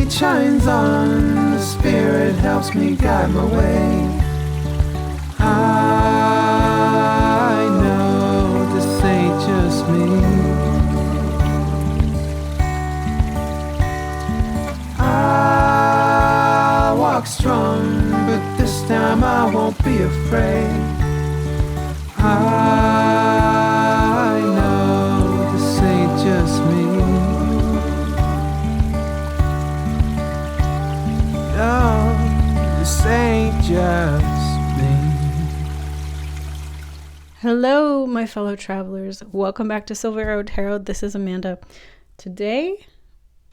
light shines on, the Spirit helps me guide my way. I know this ain't just me. I walk strong, but this time I won't be afraid. I know this ain't just me. No, this ain't just me. Hello, my fellow travelers. Welcome back to Silver Arrow Tarot. This is Amanda. Today,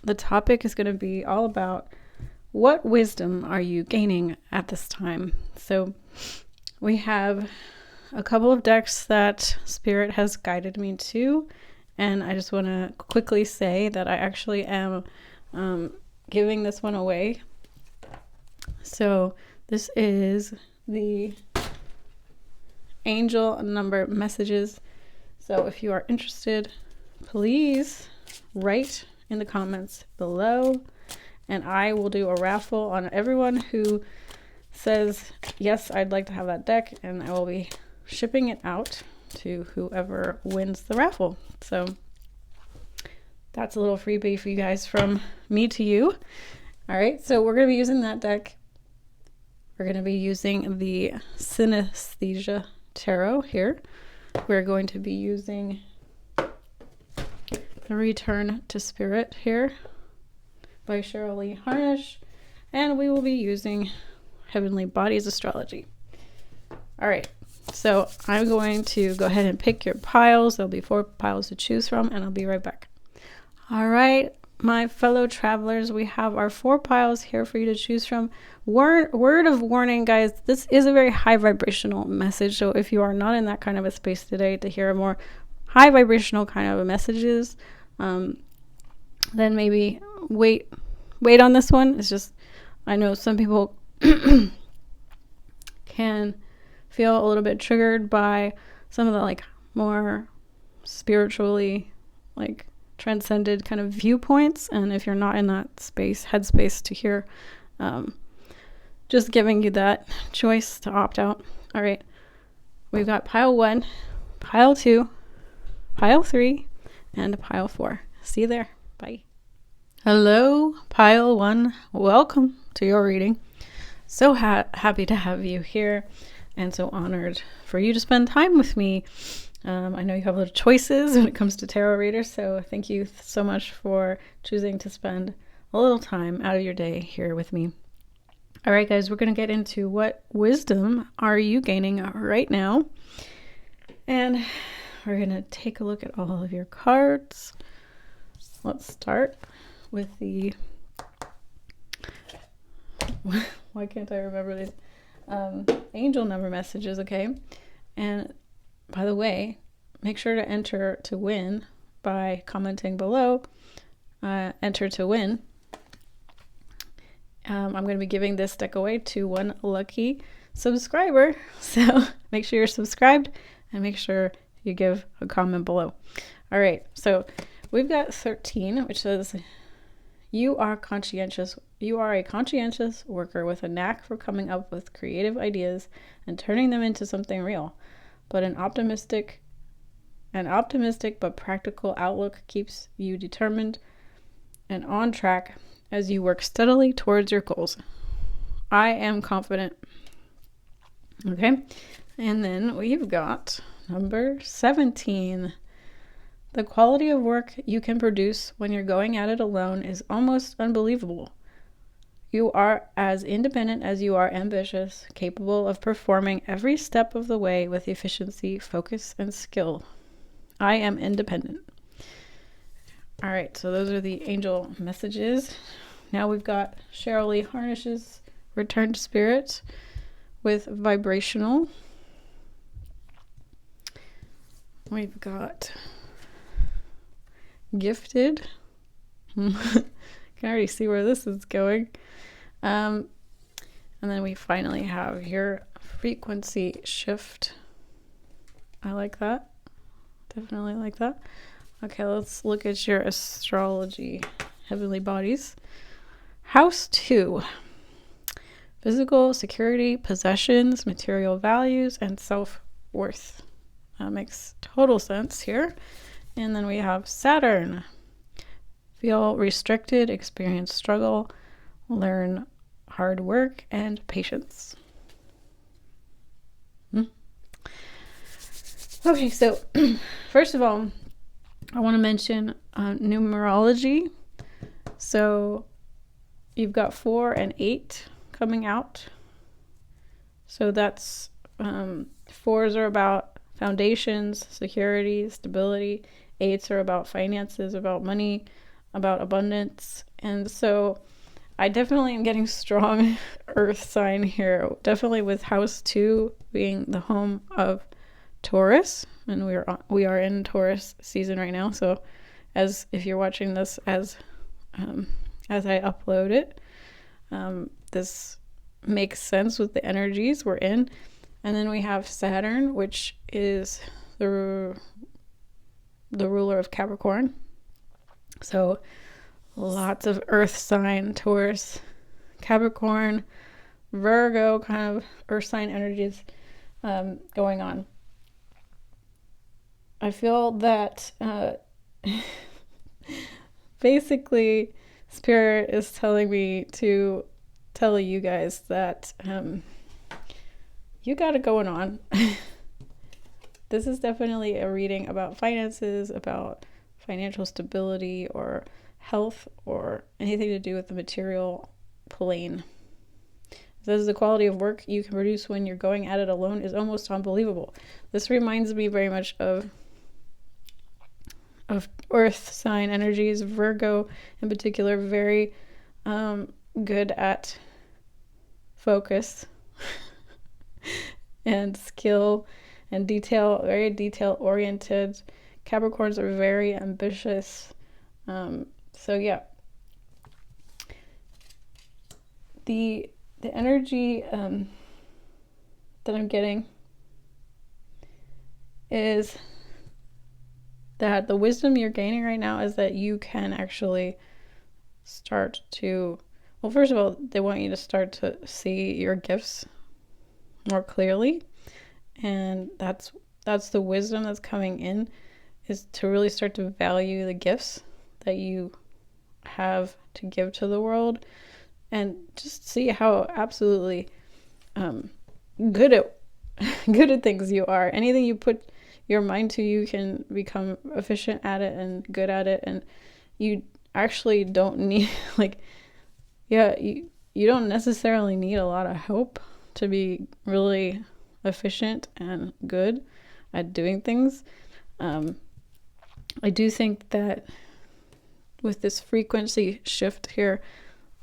the topic is going to be all about what wisdom are you gaining at this time. So we have a couple of decks that Spirit has guided me to, and I just want to quickly say that I actually am giving this one away. So this is the angel number messages. So if you are interested, please write in the comments below, and I will do a raffle on everyone who says, yes, I'd like to have that deck, and I will be shipping it out to whoever wins the raffle. So that's a little freebie for you guys from me to you. All right, so we're going to be using that deck. We're going to be using the Synesthesia Tarot here. We're going to be using the Return to Spirit here by Cheryl Lee Harnish, and we will be using Heavenly Bodies Astrology. All right, so I'm going to go ahead and pick your piles. There'll be 4 piles to choose from, and I'll be right back. All right, my fellow travelers, we have our 4 piles here for you to choose from. Word of warning, guys, this is a very high vibrational message. So if you are not in that kind of a space today to hear more high vibrational kind of messages, then maybe wait on this one. It's just, I know some people can feel a little bit triggered by some of the like more spiritually like transcended kind of viewpoints, and if you're not in that headspace to hear, just giving you that choice to opt out. All right, we've got pile 1, pile 2, pile 3, and pile 4. See you there. Bye. Hello, pile 1. Welcome to your reading. So happy to have you here, and so honored for you to spend time with me. I know you have a lot of choices when it comes to tarot readers, so thank you so much for choosing to spend a little time out of your day here with me. All right, guys, we're going to get into what wisdom are you gaining right now. And we're going to take a look at all of your cards. Let's start with the... Why can't I remember these? Angel number messages, okay? And by the way, make sure to enter to win by commenting below. Enter to win. I'm going to be giving this deck away to one lucky subscriber. So make sure you're subscribed and make sure you give a comment below. All right, so we've got 13, which says, you are conscientious. You are a conscientious worker with a knack for coming up with creative ideas and turning them into something real. But an optimistic but practical outlook keeps you determined and on track as you work steadily towards your goals. I am confident. Okay, and then we've got number 17. The quality of work you can produce when you're going at it alone is almost unbelievable. You are as independent as you are ambitious, capable of performing every step of the way with efficiency, focus, and skill. I am independent. All right, so those are the angel messages. Now we've got Cheryl Lee Harnish's Return to Spirit with Vibrational. We've got Gifted. Can already see where this is going. And then we finally have here Frequency Shift. I like that. Definitely like that. Okay, let's look at your astrology, heavenly bodies. House 2. Physical security, possessions, material values, and self-worth. That makes total sense here. And then we have Saturn. Feel restricted, experience struggle, learn hard work, and patience. Okay, so first of all, I want to mention numerology. So you've got 4 and 8 coming out. So that's 4s are about foundations, security, stability. 8s are about finances, about money, about abundance. And so I definitely am getting strong earth sign here, definitely with house 2 being the home of Taurus, and we are in Taurus season right now. So as if you're watching this as I upload it, this makes sense with the energies we're in. And then we have Saturn, which is the ruler of Capricorn. So lots of earth sign, Taurus, Capricorn, Virgo, kind of earth sign energies going on. I feel that basically Spirit is telling me to tell you guys that you got it going on. This is definitely a reading about finances, about financial stability or health or anything to do with the material plane. It says the quality of work you can produce when you're going at it alone is almost unbelievable. This reminds me very much of earth sign energies. Virgo in particular, very good at focus and skill and detail, very detail oriented. Capricorns are very ambitious. So yeah, the energy that I'm getting is that the wisdom you're gaining right now is that you can actually start to, well, first of all, they want you to start to see your gifts more clearly. And that's the wisdom that's coming in, is to really start to value the gifts that you have to give to the world, and just see how absolutely good at things you are. Anything you put your mind to, you can become efficient at it and good at it. And you actually don't need you don't necessarily need a lot of help to be really efficient and good at doing things. I do think that with this frequency shift here,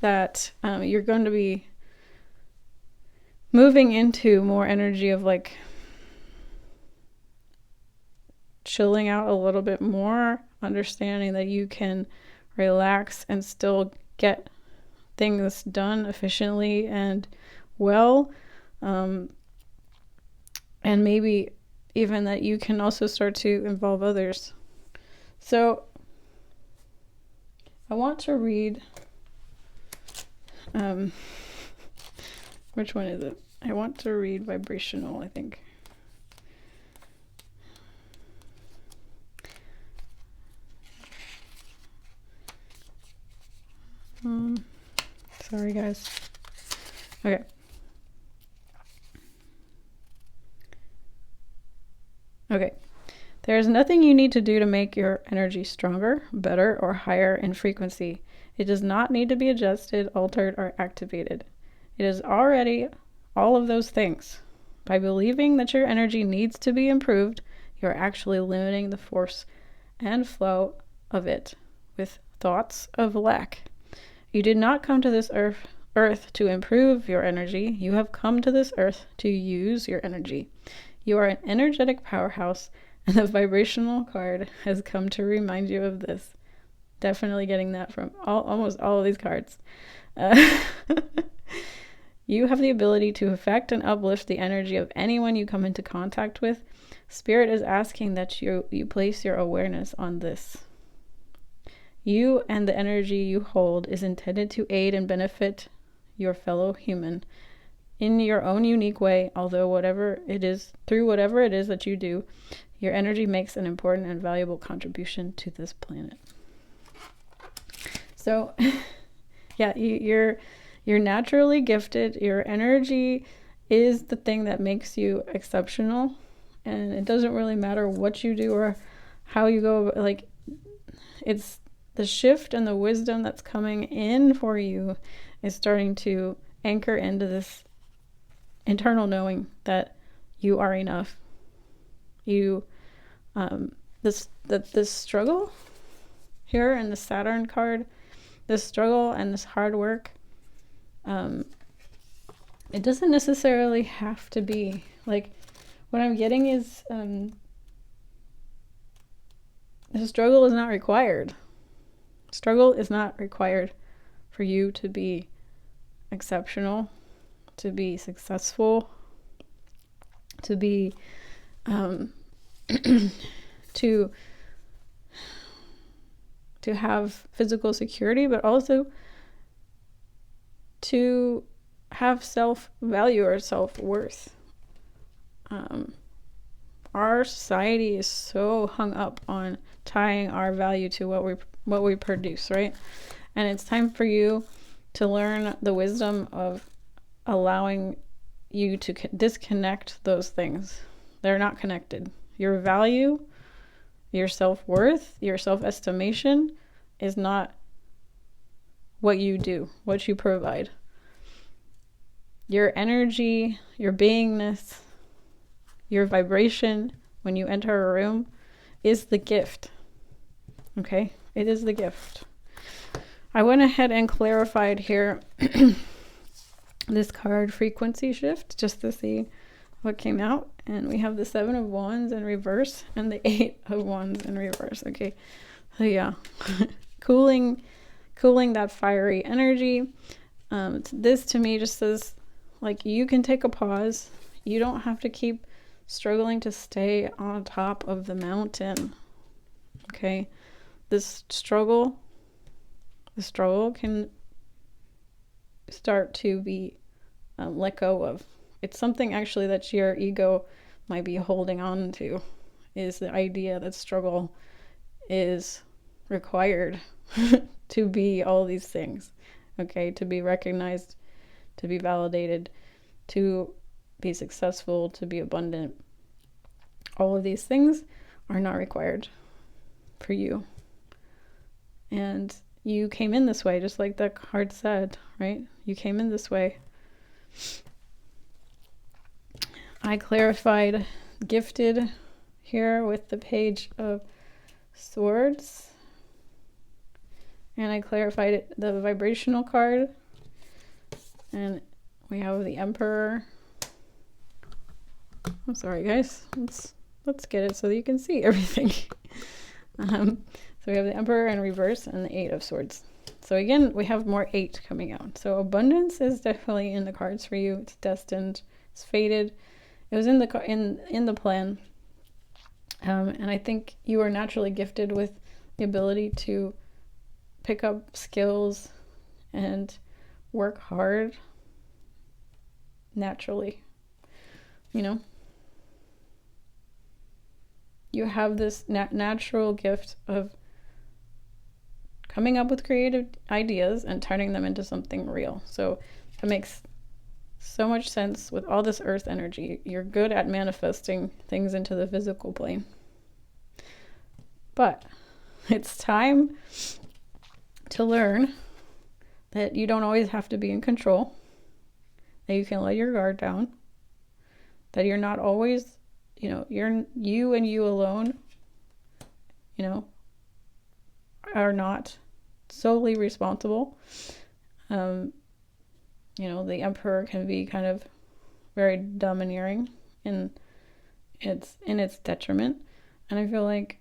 that you're going to be moving into more energy of like chilling out a little bit more, understanding that you can relax and still get things done efficiently and well, and maybe even that you can also start to involve others. So I want to read which one is it? I want to read vibrational, I think. Sorry guys. Okay. There is nothing you need to do to make your energy stronger, better, or higher in frequency. It does not need to be adjusted, altered, or activated. It is already all of those things. By believing that your energy needs to be improved, you're actually limiting the force and flow of it with thoughts of lack. You did not come to this earth to improve your energy. You have come to this earth to use your energy. You are an energetic powerhouse, and the vibrational card has come to remind you of this. Definitely getting that from almost all of these cards. You have the ability to affect and uplift the energy of anyone you come into contact with. Spirit is asking that you place your awareness on this. You and the energy you hold is intended to aid and benefit your fellow human in your own unique way, although through whatever it is that you do, your energy makes an important and valuable contribution to this planet. So, yeah, you're naturally gifted. Your energy is the thing that makes you exceptional, and it doesn't really matter what you do or how you go. Like, it's the shift and the wisdom that's coming in for you is starting to anchor into this internal knowing that you are enough. This struggle here in the Saturn card, this struggle and this hard work, it doesn't necessarily have to be like, what I'm getting is the struggle is not required. Struggle is not required for you to be exceptional, to be successful, to be to have physical security, but also to have self-value or self-worth. Our society is so hung up on tying our value to what we produce, right? And it's time for you to learn the wisdom of allowing you to disconnect those things. They're not connected. Your value, your self-worth, your self-estimation is not what you do, what you provide. Your energy, your beingness, your vibration when you enter a room is the gift. Okay? It is the gift. I went ahead and clarified here this card frequency shift just to see what came out. And we have the 7 of Wands in reverse and the 8 of Wands in reverse. Okay. So yeah, cooling that fiery energy. This to me just says, like, you can take a pause. You don't have to keep struggling to stay on top of the mountain. Okay. This struggle can start to be let go of. It's something actually that your ego might be holding on to, is the idea that struggle is required to be all these things, okay? To be recognized, to be validated, to be successful, to be abundant. All of these things are not required for you. And you came in this way, just like the card said, right? You came in this way. I clarified gifted here with the Page of Swords. And I clarified the vibrational card. And we have the Emperor. I'm sorry, guys. Let's get it so that you can see everything. So we have the Emperor in reverse and the 8 of Swords. So again, we have more 8 coming out. So abundance is definitely in the cards for you. It's destined. It's fated. It was in the plan. And I think you are naturally gifted with the ability to pick up skills and work hard naturally. You know? You have this natural gift of coming up with creative ideas and turning them into something real. So it makes so much sense with all this earth energy. You're good at manifesting things into the physical plane. But it's time to learn that you don't always have to be in control, that you can let your guard down, that you're not always, you and you alone, are not solely responsible. The Emperor can be kind of very domineering in its detriment. And I feel like,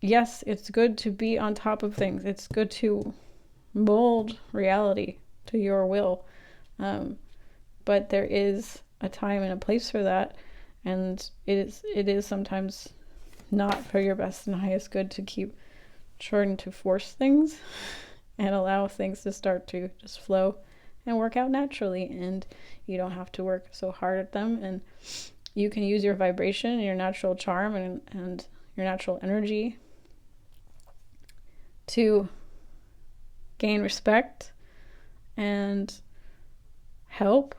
yes, it's good to be on top of things. It's good to mold reality to your will. But there is a time and a place for that. And it is sometimes not for your best and highest good to keep trying to force things and allow things to start to just flow and work out naturally, and you don't have to work so hard at them, and you can use your vibration and your natural charm and your natural energy to gain respect and help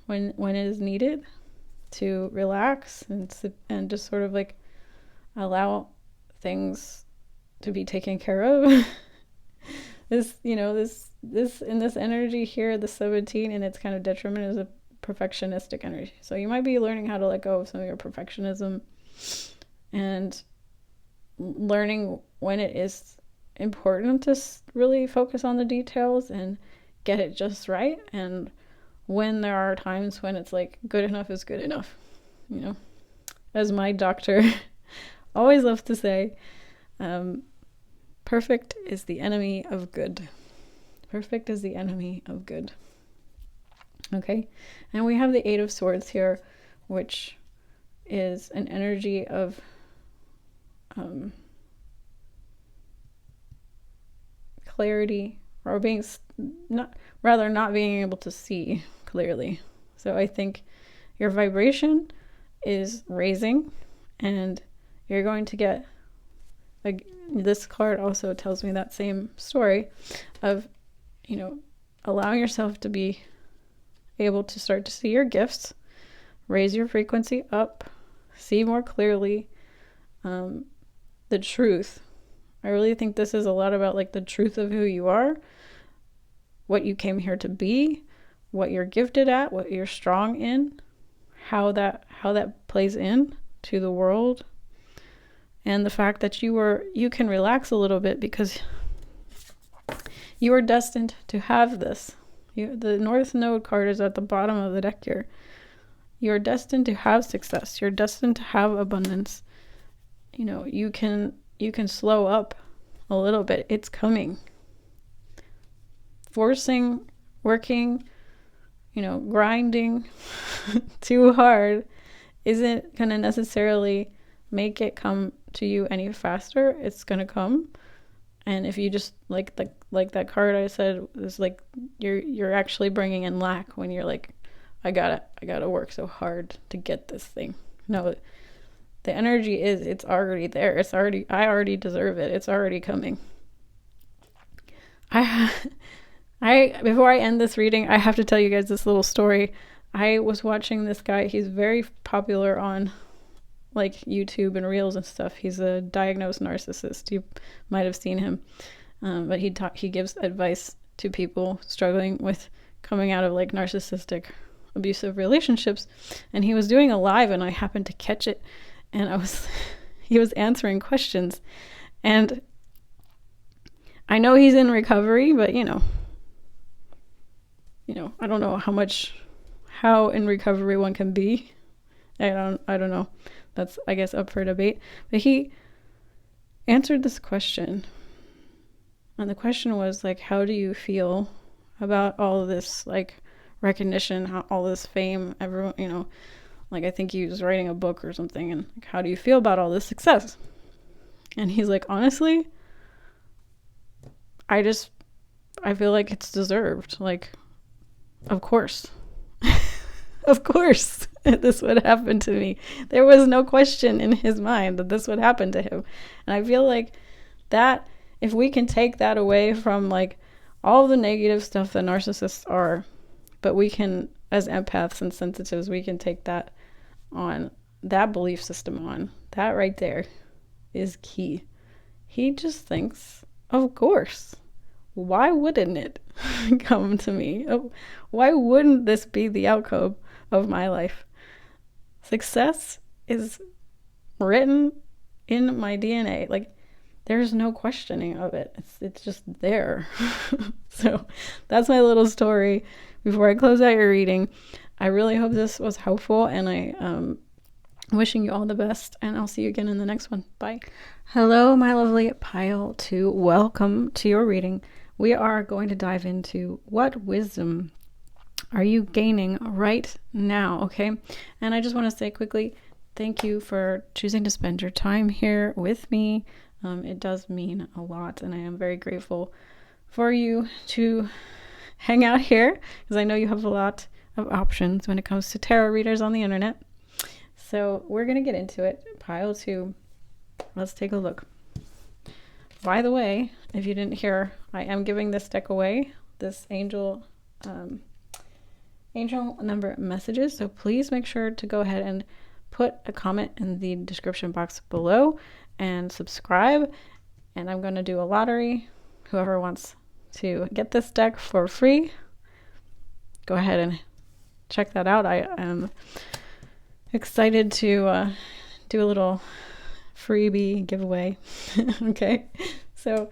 when it is needed, to relax and just sort of like allow things to be taken care of. This in this energy here, the 17 and its kind of detriment is a perfectionistic energy. So you might be learning how to let go of some of your perfectionism and learning when it is important to really focus on the details and get it just right, and when there are times when it's like good enough is good enough, as my doctor always loves to say, perfect is the enemy of good. Perfect is the enemy of good. Okay, and we have the 8 of Swords here, which is an energy of clarity, or not being able to see clearly. So I think your vibration is raising, and you're going to get, like, this card also tells me that same story of, allowing yourself to be able to start to see your gifts, raise your frequency up, see more clearly the truth. I really think this is a lot about like the truth of who you are, what you came here to be, what you're gifted at, what you're strong in, how that plays in to the world, and the fact that you can relax a little bit because you are destined to have this. The North Node card is at the bottom of the deck here. You're destined to have success. You're destined to have abundance. You can slow up a little bit. It's coming. Forcing, working, grinding too hard isn't going to necessarily make it come to you any faster. It's going to come. And if you just like that card I said, is like you're actually bringing in lack when you're like, I gotta work so hard to get this thing. No, the energy it's already there. I already deserve it. It's already coming. Before I end this reading, I have to tell you guys this little story. I was watching this guy. He's very popular on like YouTube and Reels and stuff. He's a diagnosed narcissist. You might have seen him. But he gives advice to people struggling with coming out of like narcissistic abusive relationships. And he was doing a live and I happened to catch it, and he was answering questions. And I know he's in recovery, but I don't know how in recovery one can be. I don't know. That's, I guess, up for debate. But he answered this question. And the question was like, how do you feel about all of this like recognition, all this fame, everyone, like I think he was writing a book or something, and like, how do you feel about all this success? And he's like, honestly, I feel like it's deserved. Like, of course. Of course this would happen to me. There was no question in his mind that this would happen to him. And I feel like that, if we can take that away from like all the negative stuff that narcissists are, but we can, as empaths and sensitives, we can take that on, that belief system on, that right there is key. He just thinks, of course. Why wouldn't it come to me? Why wouldn't this be the outcome of my life? Success is written in my DNA. Like, there's no questioning of it. It's just there. So that's my little story before I close out your reading. I really hope this was helpful, and I'm wishing you all the best, and I'll see you again in the next one. Bye. Hello, my lovely pile.a. Welcome to your reading. We are going to dive into what wisdom are you gaining right now, okay? And I just want to say quickly, thank you for choosing to spend your time here with me. It does mean a lot, and I am very grateful for you to hang out here, because I know you have a lot of options when it comes to tarot readers on the internet. So we're going to get into it. Pile 2. Let's take a look. By the way, if you didn't hear, I am giving this deck away, this angel number messages. So please make sure to go ahead and put a comment in the description box below and subscribe. And I'm going to do a lottery. Whoever wants to get this deck for free, go ahead and check that out. I am excited to do a little freebie giveaway. Okay, so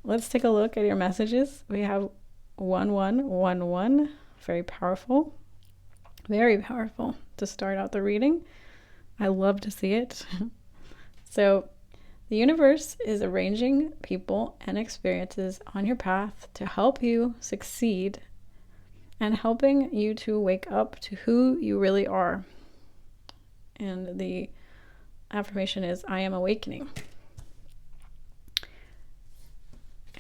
let's take a look at your messages. We have 1111, very powerful to start out the reading. I love to see it. So the universe is arranging people and experiences on your path to help you succeed and helping you to wake up to who you really are. And the affirmation is, I am awakening.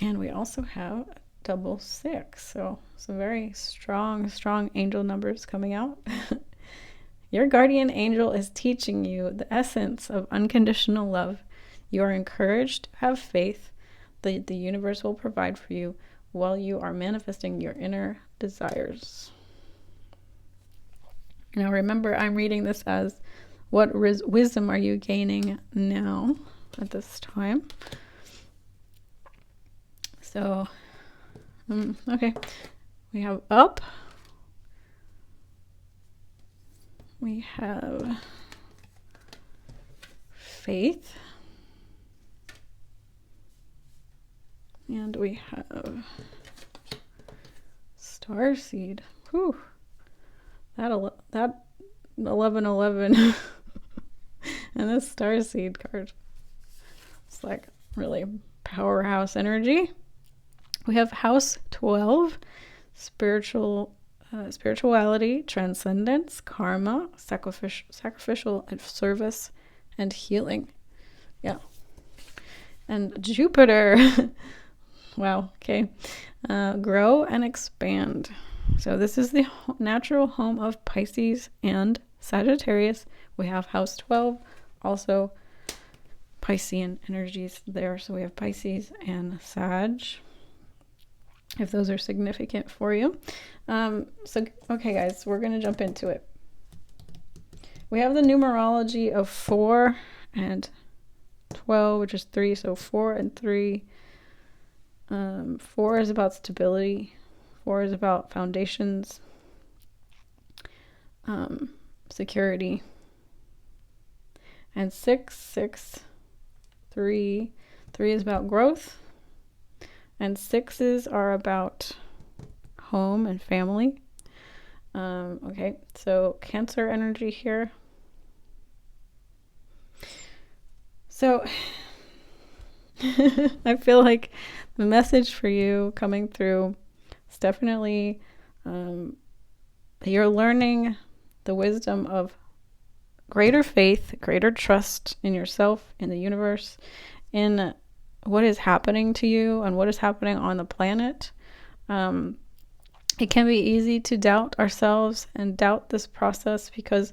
And we also have 666. So some very strong angel numbers coming out. Your guardian angel is teaching you the essence of unconditional love. You are encouraged to have faith that the universe will provide for you while you are manifesting your inner desires. Now remember, I'm reading this as what wisdom are you gaining now at this time? So, okay, we have up. We have faith. And we have starseed. Whew. That 1111 and this starseed card. It's like really powerhouse energy. We have house 12, spirituality, transcendence, karma, sacrificial service, and healing. Yeah. And Jupiter. Wow. Okay. Grow and expand. So this is the natural home of Pisces and Sagittarius. We have house 12, also Piscean energies there. So we have Pisces and Sag, if those are significant for you. Okay, guys, we're going to jump into it. We have the numerology of 4 and 12, which is 3. So 4 and 3. 4 is about stability. 4 is about foundations, security. And 6, 3 is about growth. And 6s are about home and family. Okay, so Cancer energy here. So I feel like the message for you coming through is definitely you're learning the wisdom of greater faith, greater trust in yourself, in the universe, in what is happening to you and what is happening on the planet. It can be easy to doubt ourselves and doubt this process because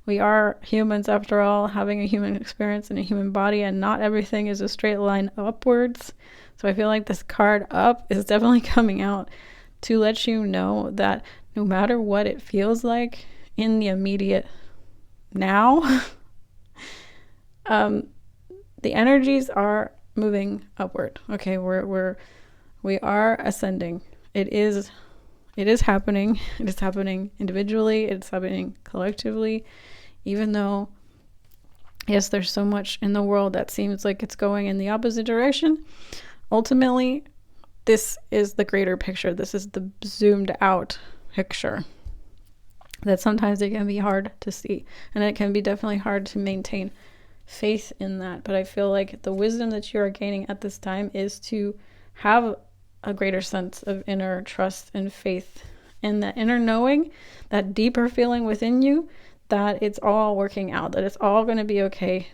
we are humans after all, having a human experience in a human body, and not everything is a straight line upwards. So I feel like this card up is definitely coming out to let you know that no matter what it feels like in the immediate now, the energies are moving upward. Okay, we are ascending. It is happening. It is happening individually. It's happening collectively. Even though, yes, there's so much in the world that seems like it's going in the opposite direction, ultimately, this is the greater picture. This is the zoomed out picture that sometimes it can be hard to see. And it can be definitely hard to maintain faith in that. But I feel like the wisdom that you are gaining at this time is to have a greater sense of inner trust and faith, and that inner knowing, that deeper feeling within you that it's all working out, that it's all going to be okay.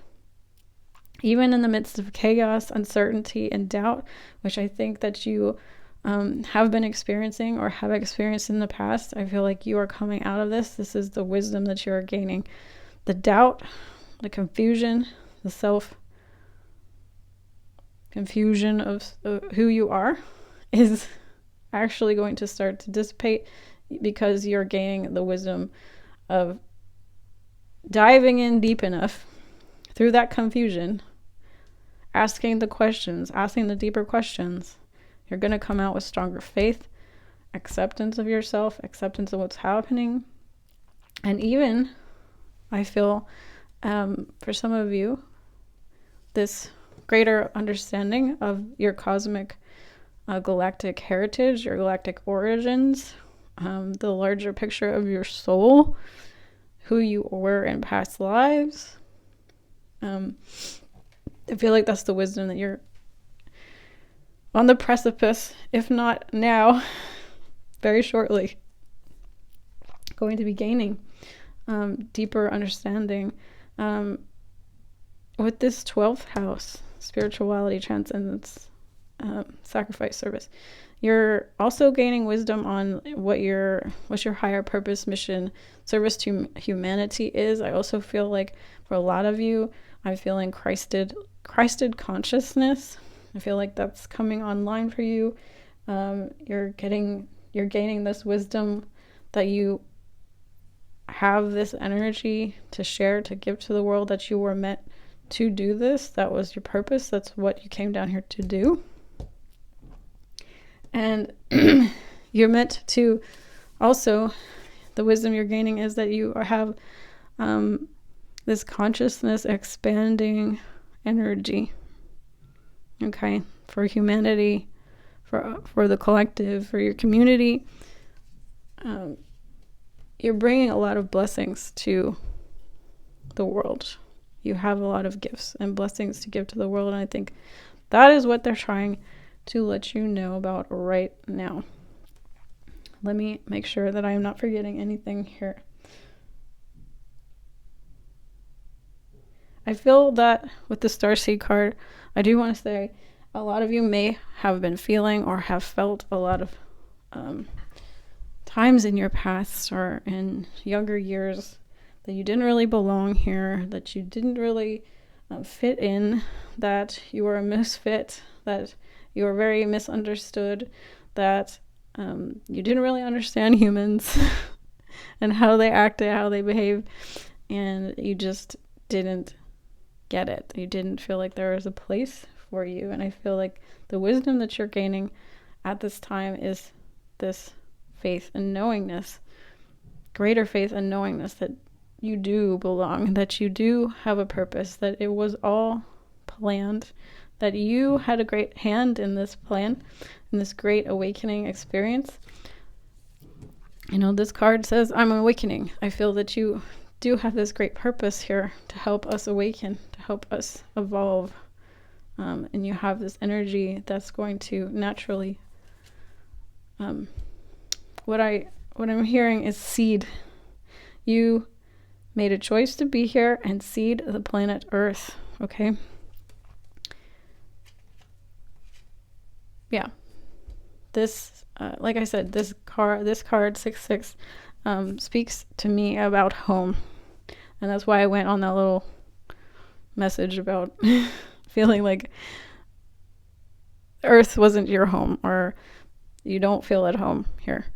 even in the midst of chaos, uncertainty, and doubt, which I think that you have been experiencing or have experienced in the past. I feel like you are coming out of this. This is the wisdom that you are gaining. The doubt, the confusion, the self-confusion of who you are is actually going to start to dissipate because you're gaining the wisdom of diving in deep enough through that confusion, asking the questions, asking the deeper questions. You're going to come out with stronger faith, acceptance of yourself, acceptance of what's happening. And even, I feel, for some of you, this greater understanding of your cosmic galactic heritage, your galactic origins, the larger picture of your soul, who you were in past lives. I feel like that's the wisdom that you're on the precipice, if not now, very shortly, going to be gaining deeper understanding. With this 12th house, spirituality, transcendence, sacrifice, service, you're also gaining wisdom on what your higher purpose, mission, service to humanity is. I also feel like for a lot of you, I'm feeling Christed consciousness. I feel like that's coming online for you. You're gaining this wisdom that you have this energy to share, to give to the world, that you were meant to do this. That was your purpose. That's what you came down here to do. And you're meant to also, the wisdom you're gaining is that you have this consciousness expanding energy, okay, for humanity, for the collective, for your community. You're bringing a lot of blessings to the world. You have a lot of gifts and blessings to give to the world, and I think that is what they're trying to let you know about right now. Let me make sure that I am not forgetting anything here. I feel that with the Starseed card, I do want to say a lot of you may have been feeling or have felt a lot of times in your past or in younger years that you didn't really belong here, that you didn't really fit in, that you were a misfit, that you were very misunderstood, that you didn't really understand humans and how they acted, how they behaved, and you just didn't get it. You didn't feel like there was a place for you. And I feel like the wisdom that you're gaining at this time is this faith and knowingness, greater faith and knowingness that you do belong, that you do have a purpose, that it was all planned, that you had a great hand in this plan, in this great awakening experience. You know, this card says, I'm awakening. I feel that you do have this great purpose here to help us awaken, to help us evolve. And you have this energy that's going to naturally, what I'm hearing is seed. You made a choice to be here and seed the planet Earth, okay? Yeah. This, like I said, this card 6/6 speaks to me about home. And that's why I went on that little message about feeling like Earth wasn't your home, or you don't feel at home here.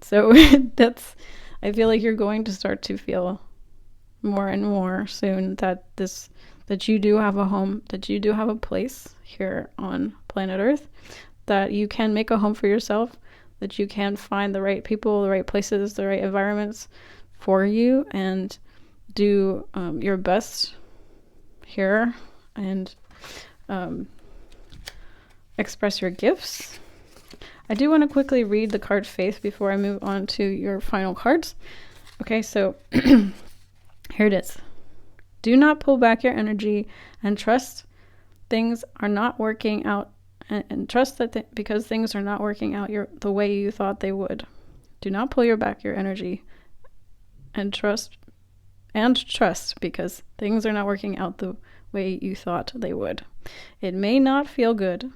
So I feel like you're going to start to feel more and more soon that you do have a home, that you do have a place here on planet Earth, that you can make a home for yourself, that you can find the right people, the right places, the right environments for you, and do your best here and express your gifts. I do want to quickly read the card Faith before I move on to your final cards. Okay, so here it is. Do not pull back your energy and trust things are not working out, and trust that because things are not working out the way you thought they would. Do not pull back your energy and trust and trust, because things are not working out the way you thought they would. It may not feel good,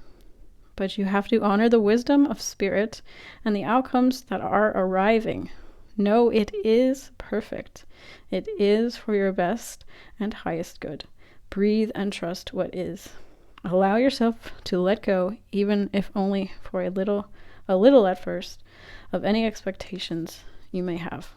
but you have to honor the wisdom of spirit and the outcomes that are arriving. No, it is perfect. It is for your best and highest good. Breathe and trust what is. Allow yourself to let go, even if only for a little at first, of any expectations you may have.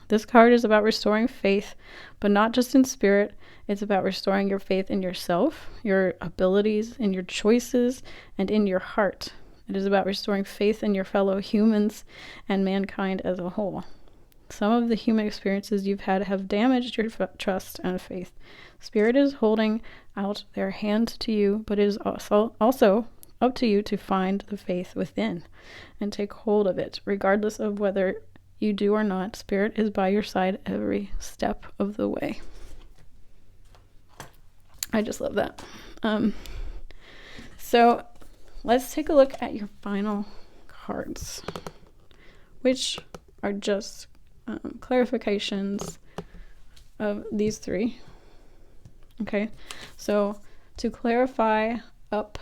This card is about restoring faith, but not just in spirit. It's about restoring your faith in yourself, your abilities, in your choices, and in your heart. It is about restoring faith in your fellow humans and mankind as a whole. Some of the human experiences you've had have damaged your trust and faith. Spirit is holding out their hand to you, but it is also up to you to find the faith within and take hold of it, regardless of whether you do or not. Spirit is by your side every step of the way. I just love that. So let's take a look at your final cards, which are just clarifications of these three. Okay, so to clarify up,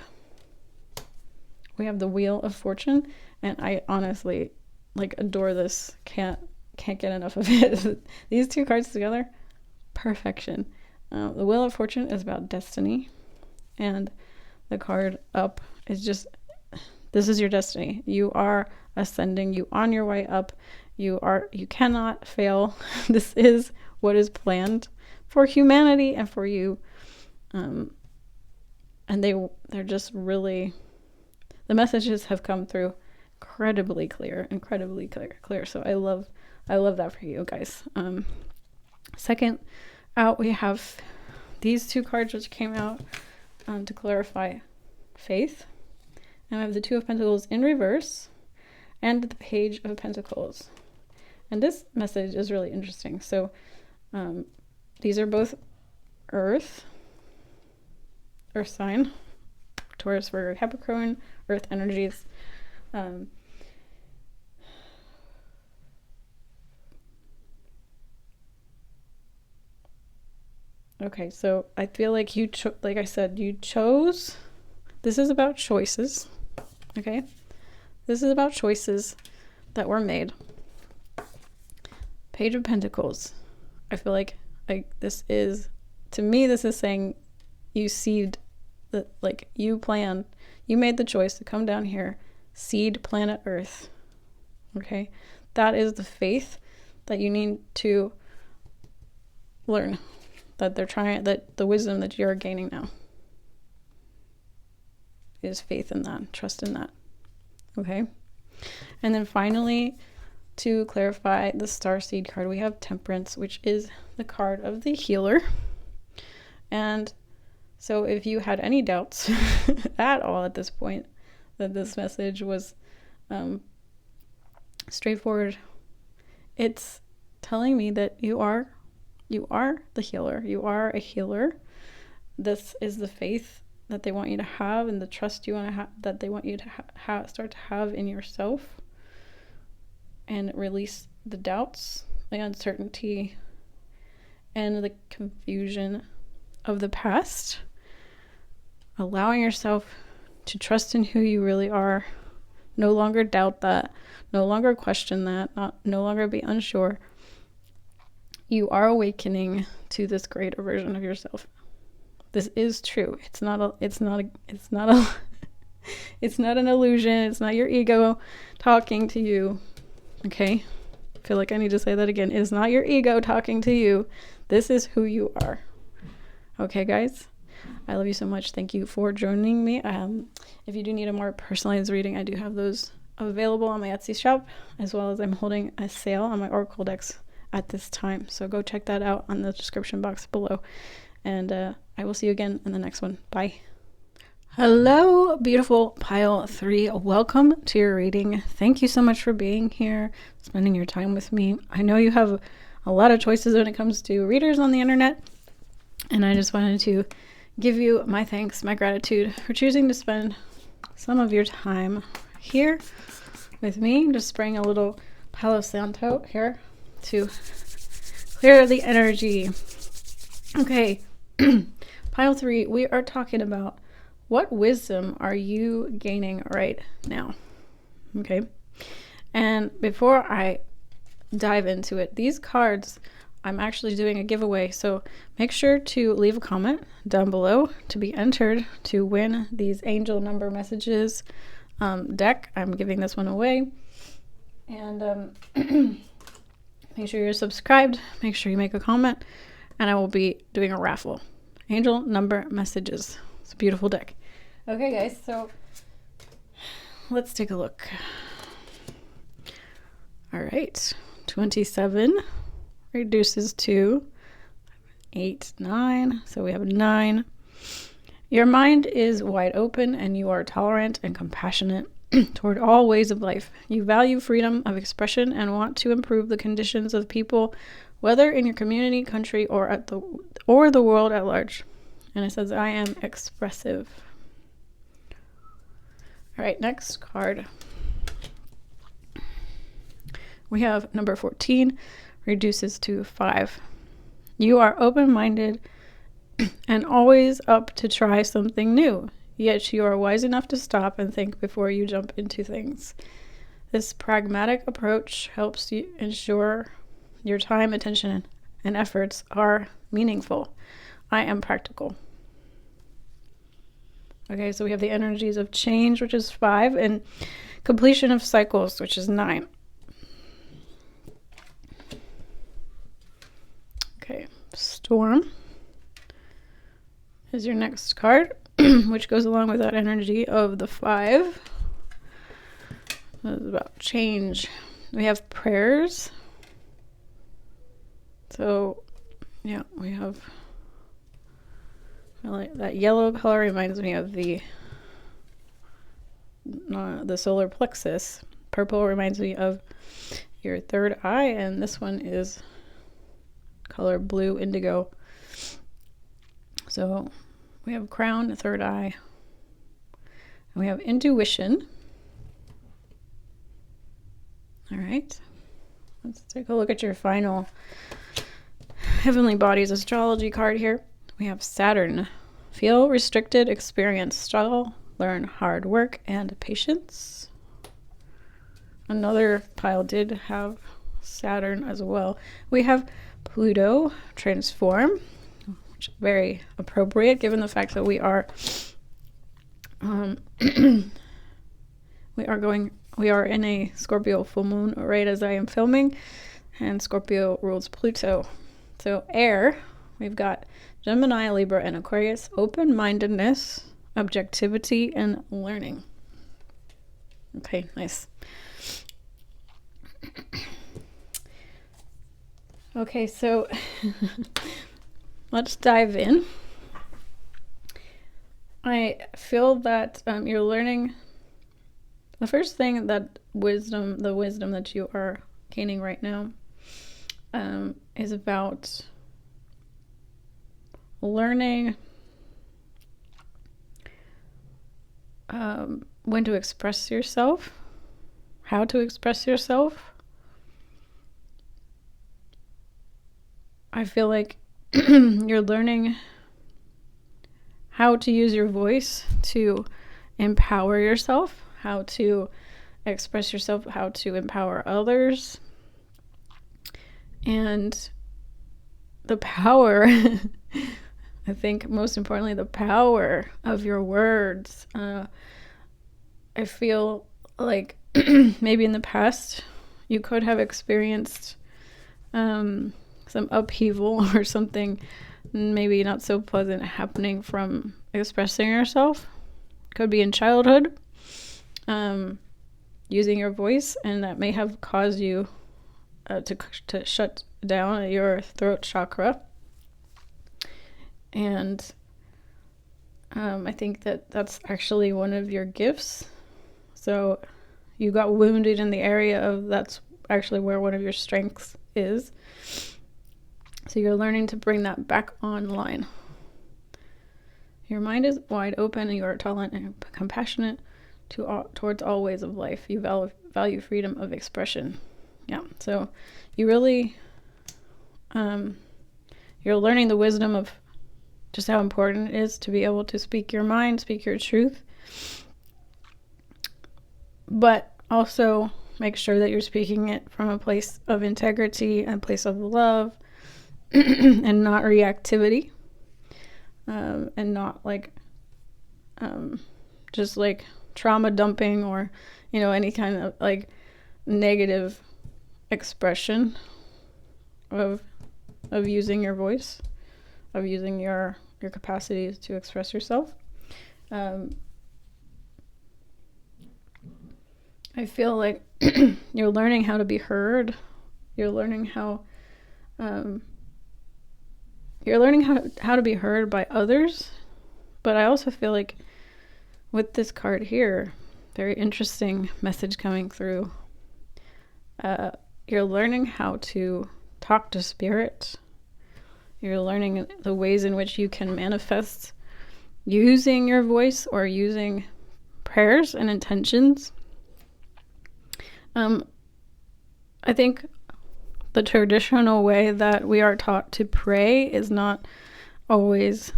we have the Wheel of Fortune, and I honestly adore this. Can't get enough of it. These two cards together, perfection. The Wheel of Fortune is about destiny, and the card up is just, this is your destiny. You are ascending. You on your way up. You cannot fail. This is what is planned for humanity and for you. And they're just really, the messages have come through incredibly clear. So I love that for you guys. Second out, we have these two cards which came out to clarify faith. And I have the Two of Pentacles in reverse and the Page of Pentacles. And this message is really interesting. So these are both earth sign. Taurus for Capricorn, earth energies. Okay, so I feel like like I said, you chose. This is about choices. Okay, this is about choices that were made. Page of Pentacles. I feel like this is, to me, this is saying you seed that, you planned, you made the choice to come down here, seed planet Earth. Okay, that is the faith that you need to learn, that the wisdom that you're gaining now is faith in that, trust in that. Okay, and then finally, to clarify the Starseed card, we have Temperance, which is the card of the healer. And so if you had any doubts at all at this point that this message was straightforward, it's telling me that you are the healer. You are a healer. This is the faith that they want you to have, and the trust you want to have, that they want you to start to have in yourself, and release the doubts, the uncertainty, and the confusion of the past. Allowing yourself to trust in who you really are. No longer doubt that. No longer question that. No longer be unsure. You are awakening to this greater version of yourself. This is true. It's not an illusion. It's not your ego talking to you. Okay? I feel like I need to say that again. It is not your ego talking to you. This is who you are. Okay, guys? I love you so much. Thank you for joining me. If you do need a more personalized reading, I do have those available on my Etsy shop, as well as I'm holding a sale on my Oracle decks at this time. So go check that out on the description box below. And I will see you again in the next one. Bye. Hello, beautiful pile 3. Welcome to your reading. Thank you so much for being here, spending your time with me. I know you have a lot of choices when it comes to readers on the internet, and I just wanted to give you my thanks, my gratitude for choosing to spend some of your time here with me. Just spraying a little Palo Santo here to Clear the energy. Okay. Pile 3, we are talking about what wisdom are you gaining right now? Okay. And before I dive into it, these cards, I'm actually doing a giveaway. So make sure to leave a comment down below to be entered to win these angel number messages deck. I'm giving this one away. And make sure you're subscribed. Make sure you make a comment. And I will be doing a raffle. Angel number messages. It's a beautiful deck. Okay, guys. So let's take a look. All right. 27 reduces to 8, 9. So we have 9. Your mind is wide open and you are tolerant and compassionate toward all ways of life. You value freedom of expression and want to improve the conditions of people, whether in your community, country, or the world at large. And it says, I am expressive. All right, next card. We have number 14, reduces to 5. You are open-minded and always up to try something new, yet you are wise enough to stop and think before you jump into things. This pragmatic approach helps you ensure your time, attention, and efforts are meaningful. I am practical. Okay, so we have the energies of change, which is 5, and completion of cycles, which is 9. Okay, Storm is your next card, which goes along with that energy of the 5. This is about change. We have prayers. So, yeah, we have that yellow color reminds me of the solar plexus. Purple reminds me of your third eye, and this one is color blue indigo. So we have crown, third eye, and we have intuition. All right, let's take a look at your final Heavenly Bodies astrology card here. We have Saturn. Feel restricted, experience struggle, learn hard work and patience. Another pile did have Saturn as well. We have Pluto, transform, which is very appropriate given the fact that we are we are in a Scorpio full moon right as I am filming, and Scorpio rules Pluto. So air, we've got Gemini, Libra, and Aquarius, open-mindedness, objectivity, and learning. Okay, nice. Okay, so let's dive in. I feel that you're learning the first thing that the wisdom that you are gaining right now is about learning when to express yourself, how to express yourself. I feel like you're learning how to use your voice to empower yourself, how to express yourself, how to empower others. And the power, I think most importantly, the power of your words. I feel like maybe in the past you could have experienced some upheaval or something maybe not so pleasant happening from expressing yourself. Could be in childhood, using your voice, and that may have caused you to shut down your throat chakra. And I think that that's actually one of your gifts. So you got wounded in the area of that's actually where one of your strengths is. So you're learning to bring that back online. Your mind is wide open and you are tolerant and compassionate towards all ways of life. You value freedom of expression. Yeah, so you really You're learning the wisdom of just how important it is to be able to speak your mind, speak your truth. But also make sure that you're speaking it from a place of integrity and a place of love and not reactivity, and not like just like trauma dumping or, you know, any kind of like negative expression of using your voice, of using your capacities to express yourself. I feel like you're learning how to be heard. You're learning how to be heard by others. But I also feel like with this card here, very interesting message coming through. You're learning how to talk to spirit. You're learning the ways in which you can manifest using your voice or using prayers and intentions. I think the traditional way that we are taught to pray is not always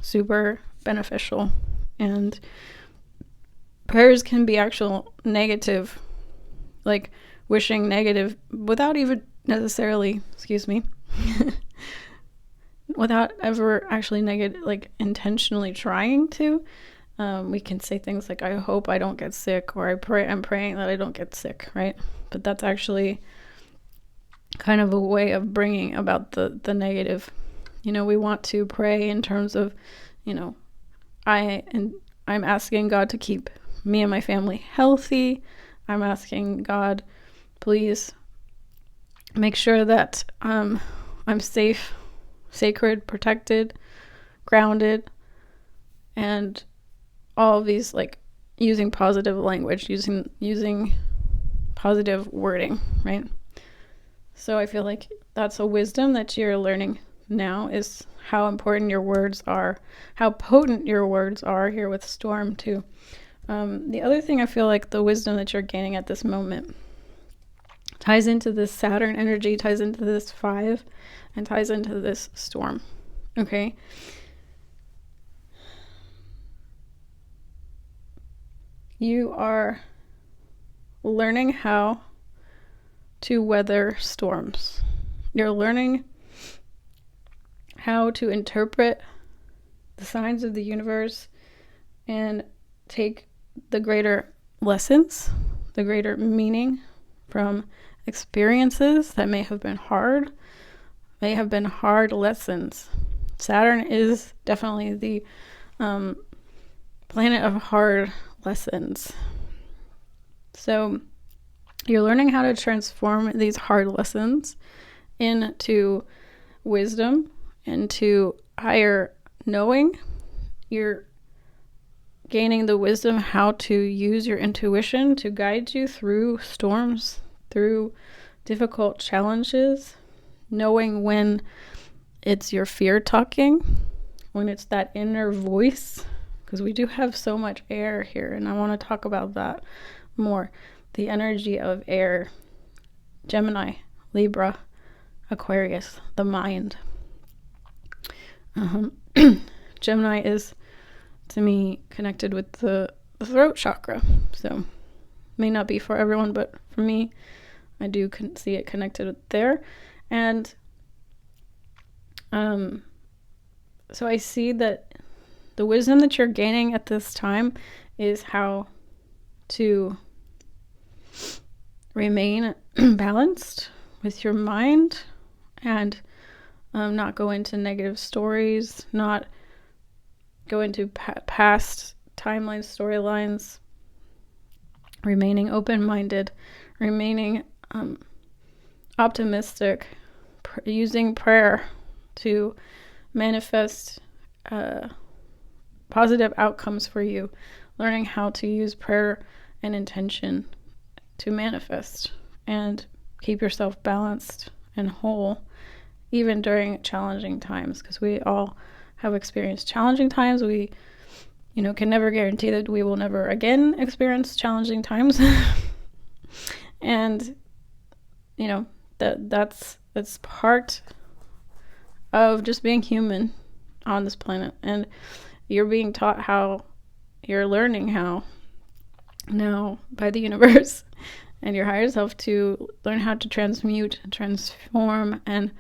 super beneficial, and prayers can be actual negative, like wishing negative without even necessarily, without ever actually negative, like intentionally trying to. We can say things like, I hope I don't get sick, or I'm praying that I don't get sick, right? But that's actually kind of a way of bringing about the negative. You know, we want to pray in terms of, you know, I'm asking God to keep me and my family healthy. I'm asking God, please make sure that I'm safe, sacred, protected, grounded, and all of these, like using positive language, using positive wording, right? So I feel like that's a wisdom that you're learning now, is how important your words are, how potent your words are here with Storm too. The other thing I feel like the wisdom that you're gaining at this moment ties into this Saturn energy, ties into this 5, and ties into this Storm. Okay? You are learning how to weather storms. You're learning how to interpret the signs of the universe and take the greater lessons, the greater meaning from experiences that may have been hard lessons. Saturn is definitely the planet of hard lessons. So you're learning how to transform these hard lessons into wisdom, into higher knowing. You're gaining the wisdom how to use your intuition to guide you through storms, through difficult challenges, knowing when it's your fear talking, when it's that inner voice, because we do have so much air here, and I want to talk about that more. The energy of air, Gemini, Libra, Aquarius, the mind. Gemini is, to me, connected with the throat chakra. So, may not be for everyone, but for me, I do see it connected there. And so I see that the wisdom that you're gaining at this time is how to remain balanced with your mind and not go into negative stories, not go into past timelines, storylines, remaining open-minded, remaining optimistic, using prayer to manifest positive outcomes for you, learning how to use prayer and intention to manifest and keep yourself balanced and whole, even during challenging times, because we all have experienced challenging times. We, can never guarantee that we will never again experience challenging times. And, that's part of just being human on this planet. And you're being taught how, you're learning how now by the universe and your higher self to learn how to transmute, transform, and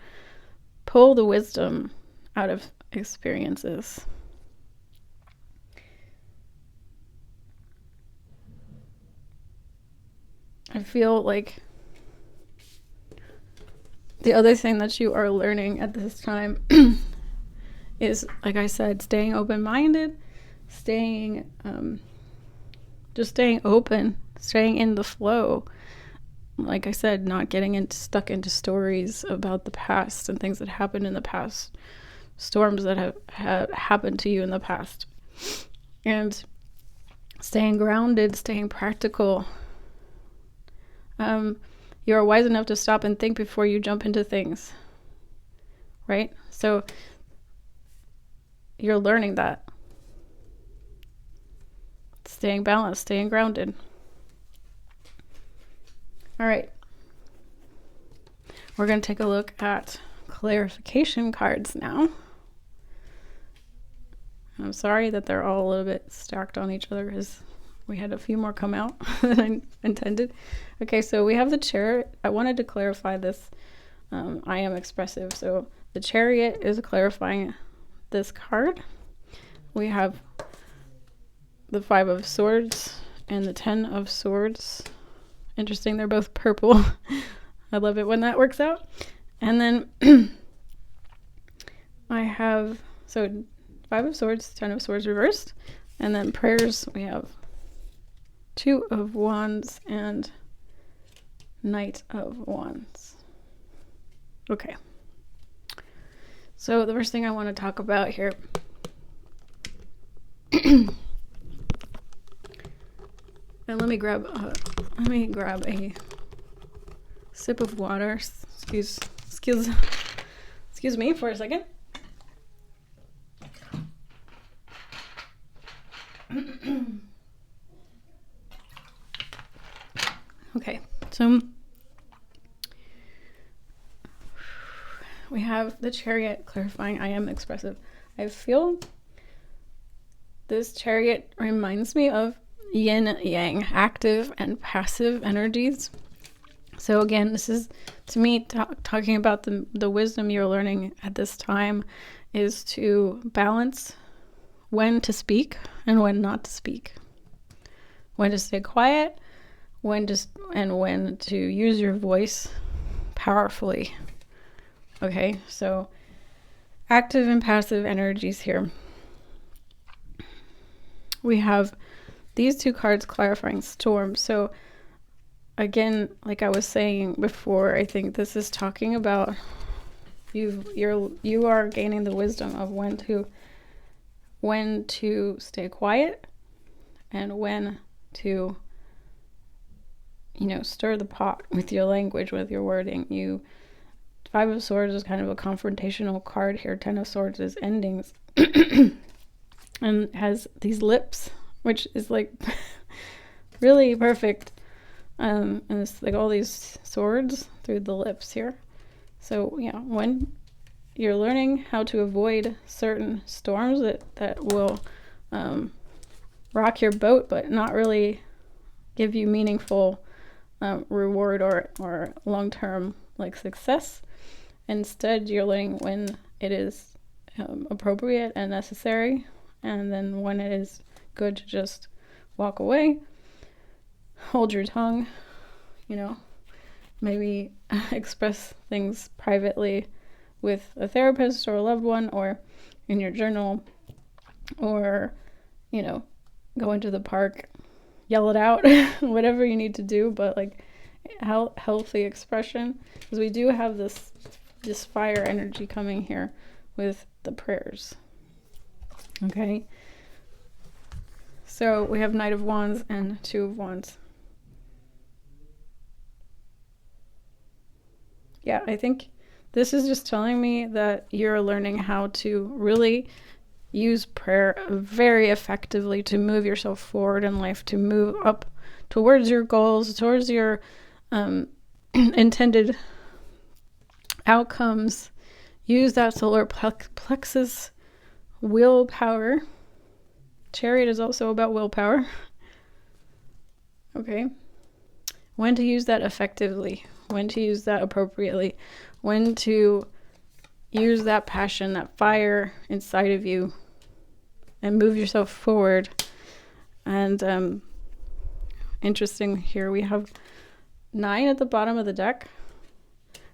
pull the wisdom out of experiences. I feel like the other thing that you are learning at this time is, like I said, staying open-minded, staying open, staying in the flow. Like I said, not getting stuck into stories about the past and things that happened in the past, storms that have happened to you in the past, and staying grounded, staying practical. You're wise enough to stop and think before you jump into things, right? So you're learning that. Staying balanced, staying grounded. All right. We're going to take a look at clarification cards now. I'm sorry that they're all a little bit stacked on each other because we had a few more come out than I intended. Okay, so we have the Chariot. I wanted to clarify this. I am expressive. So the Chariot is clarifying this card. We have the 5 of Swords and the 10 of Swords. Interesting, they're both purple. I love it when that works out. And then I have, so 5 of Swords, 10 of Swords reversed. And then prayers, we have 2 of Wands and Knight of Wands. Okay. So the first thing I want to talk about here and let me grab a sip of water. Excuse me for a second. Okay, so we have the Chariot clarifying I am expressive. I feel this Chariot reminds me of yin yang, active and passive energies. So again, this is, to me, talking about the wisdom you're learning at this time is to balance when to speak and when not to speak, when to stay quiet, when to use your voice powerfully. Okay, so active and passive energies here. We have these 2 cards clarifying storm. So again, like I was saying before, I think this is talking about you are gaining the wisdom of when to stay quiet and when to, stir the pot with your language, with your wording. 5 of Swords is kind of a confrontational card here. 10 of Swords is endings and has these lips, which is like really perfect. And it's like all these swords through the lips here. So yeah, when you're learning how to avoid certain storms that will rock your boat, but not really give you meaningful reward or long-term like success. Instead, you're learning when it is appropriate and necessary, and then when it is good to just walk away, hold your tongue, maybe express things privately with a therapist or a loved one, or in your journal, or go into the park, yell it out, whatever you need to do, but like healthy expression, because we do have this fire energy coming here with the prayers. Okay, so we have Knight of Wands and 2 of Wands. Yeah, I think this is just telling me that you're learning how to really use prayer very effectively to move yourself forward in life, to move up towards your goals, towards your intended outcomes, use that solar plexus willpower. Chariot is also about willpower. Okay. When to use that effectively, when to use that appropriately, when to use that passion, that fire inside of you, and move yourself forward. And interesting here, we have 9 at the bottom of the deck.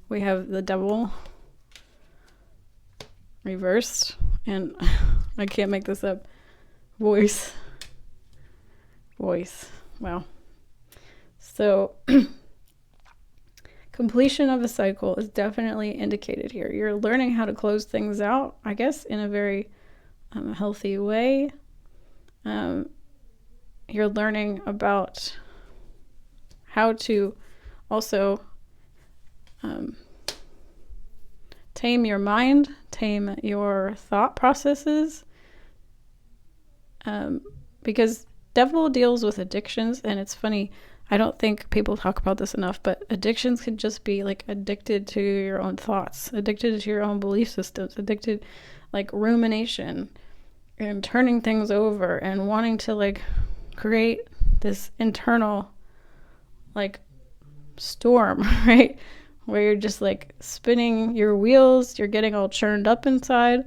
We have the Devil reversed, and I can't make this up. Voice. Wow. So completion of a cycle is definitely indicated here. You're learning how to close things out, I guess, in a very healthy way. You're learning about how to also tame your mind, tame your thought processes, because Devil deals with addictions. And it's funny, I don't think people talk about this enough, but addictions can just be like addicted to your own thoughts, addicted to your own belief systems, addicted like rumination and turning things over and wanting to like create this internal like storm, right? Where you're just like spinning your wheels, you're getting all churned up inside.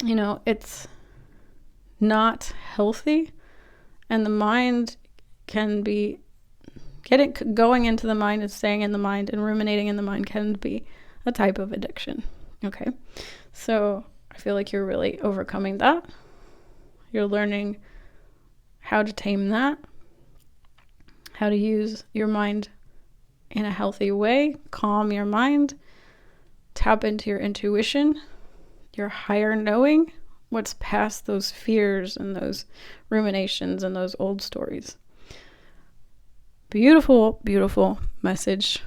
You know, it's not healthy, and the mind can be going into the mind and staying in the mind and ruminating in the mind can be a type of addiction. Okay, so I feel like you're really overcoming that. You're learning how to tame that, how to use your mind in a healthy way, calm your mind, tap into your intuition, your higher knowing, what's past those fears and those ruminations and those old stories. Beautiful, beautiful message.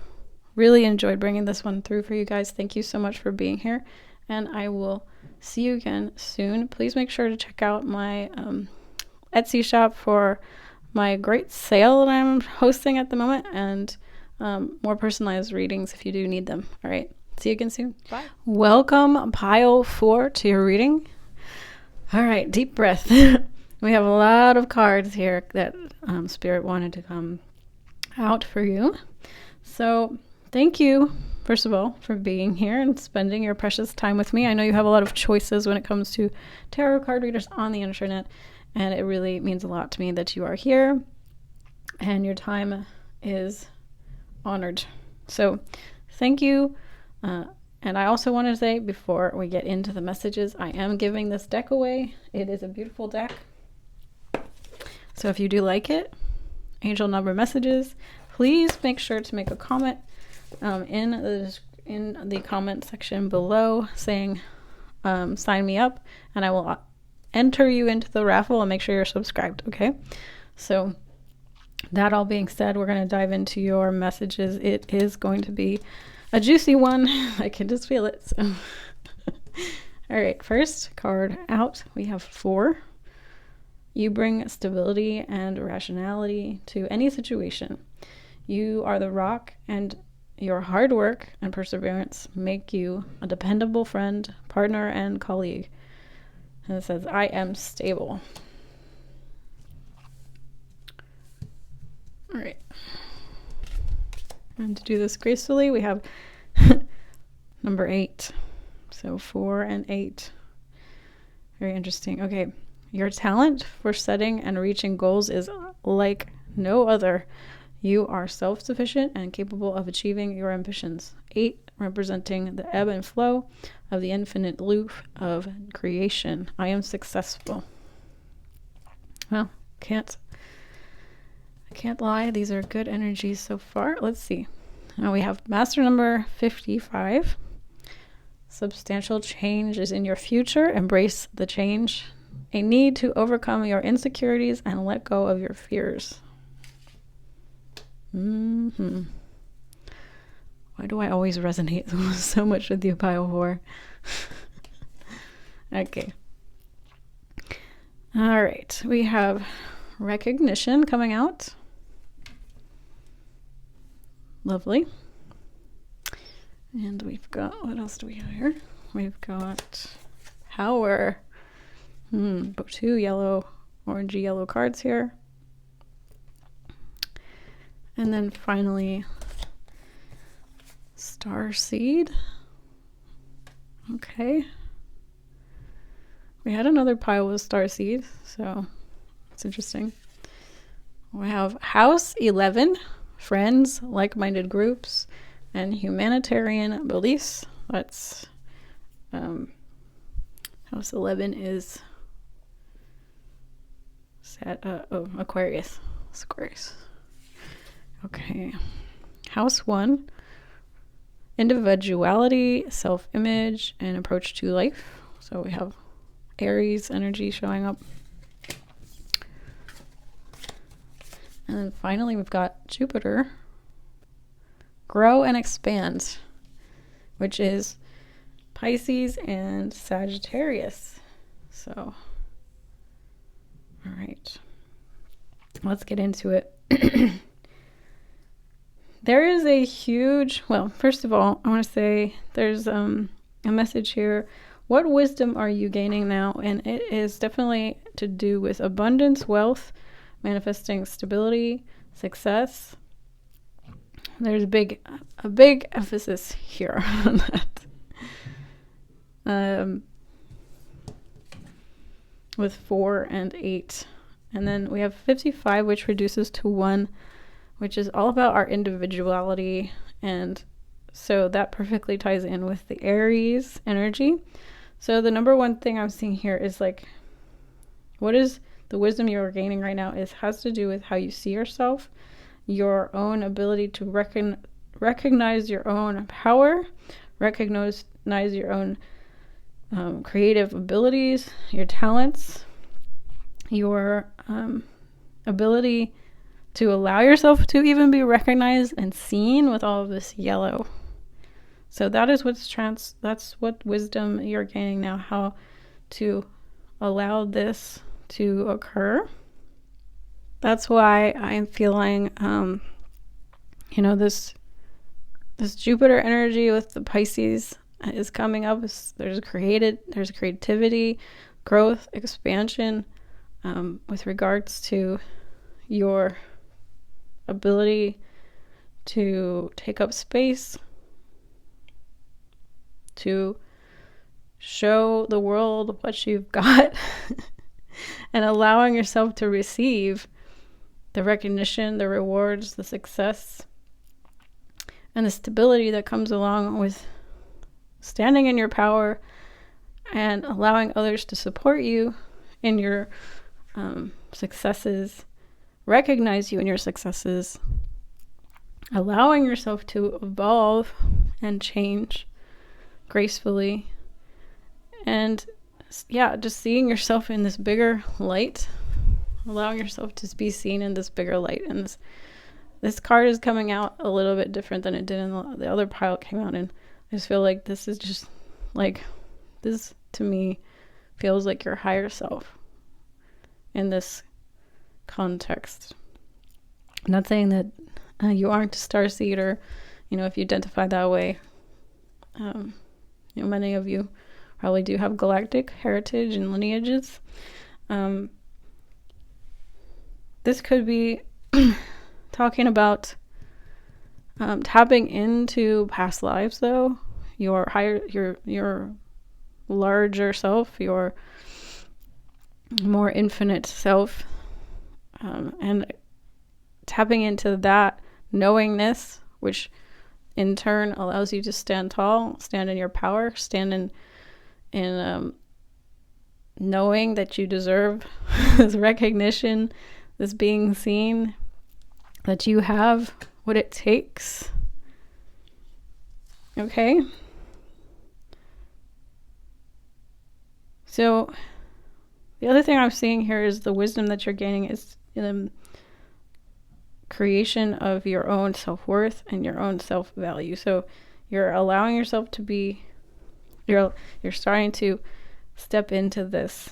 Really enjoyed bringing this one through for you guys. Thank you so much for being here, and I will see you again soon. Please make sure to check out my Etsy shop for my great sale that I'm hosting at the moment, and more personalized readings if you do need them. All right. See you again soon. Bye. Welcome, pile 4, to your reading. All right. Deep breath. We have a lot of cards here that Spirit wanted to come out for you. So thank you, first of all, for being here and spending your precious time with me. I know you have a lot of choices when it comes to tarot card readers on the internet, and it really means a lot to me that you are here and your time is honored. So thank you. And I also want to say, before we get into the messages, I am giving this deck away. It is a beautiful deck. So if you do like it, angel number messages, please make sure to make a comment in the comment section below saying sign me up, and I will enter you into the raffle and make sure you're subscribed. Okay, so that all being said, we're going to dive into your messages. It is going to be a juicy one. I can just feel it. So all right, first card out, we have 4. You bring stability and rationality to any situation. You are the rock, and your hard work and perseverance make you a dependable friend, partner, and colleague. And it says, I am stable. All right. And to do this gracefully, we have number 8. So 4 and 8. Very interesting. Okay. Your talent for setting and reaching goals is like no other. You are self-sufficient and capable of achieving your ambitions. 8 representing the ebb and flow of the infinite loop of creation. I am successful. Well, I can't lie. These are good energies so far. Let's see. Now we have master number 55. Substantial change is in your future. Embrace the change. A need to overcome your insecurities and let go of your fears. Why do I always resonate so much with you, pile 4? Okay. All right. We have recognition coming out. Lovely. And we've got, what else do we have here? We've got power. Two yellow, orangey yellow cards here. And then finally, star seed. Okay. We had another pile with star seed, so it's interesting. We have house 11, friends, like-minded groups, and humanitarian beliefs. That's house 11 is Aquarius. Aquarius. Okay. House 1, individuality, self-image, and approach to life. So we have Aries energy showing up. And then finally we've got Jupiter, grow and expand, which is Pisces and Sagittarius. So, all right, let's get into it. There is a huge, well, first of all, I want to say there's a message here. What wisdom are you gaining now? And it is definitely to do with abundance, wealth, manifesting stability, success. There's a big emphasis here on that. With 4 and 8. And then we have 55, which reduces to 1, which is all about our individuality. And so that perfectly ties in with the Aries energy. So the number one thing I'm seeing here is like, what is the wisdom you're gaining right now has to do with how you see yourself, your own ability to recognize your own power, recognize your own creative abilities, your talents, your ability to allow yourself to even be recognized and seen with all of this yellow. So that is that's what wisdom you're gaining now, how to allow this to occur. That's why I'm feeling, this Jupiter energy with the Pisces is coming up. There's creativity, growth, expansion, with regards to your ability to take up space, to show the world what you've got, and allowing yourself to receive the recognition, the rewards, the success, and the stability that comes along with standing in your power and allowing others to support you in your successes, recognize you in your successes, allowing yourself to evolve and change gracefully, and just seeing yourself in this bigger light, allowing yourself to be seen in this bigger light. And this card is coming out a little bit different than it did in the other pile it came out in. I just feel like this is just like, this to me feels like your higher self in this context. I'm not saying that you aren't a starseed, or if you identify that way. Many of you probably do have galactic heritage and lineages. This could be talking about tapping into past lives, though. Your larger self, your more infinite self, and tapping into that knowingness, which in turn allows you to stand tall, stand in your power, stand in knowing that you deserve this recognition, this being seen, that you have what it takes. Okay? So the other thing I'm seeing here is the wisdom that you're gaining is in creation of your own self-worth and your own self-value. So you're allowing yourself to be, you're starting to step into this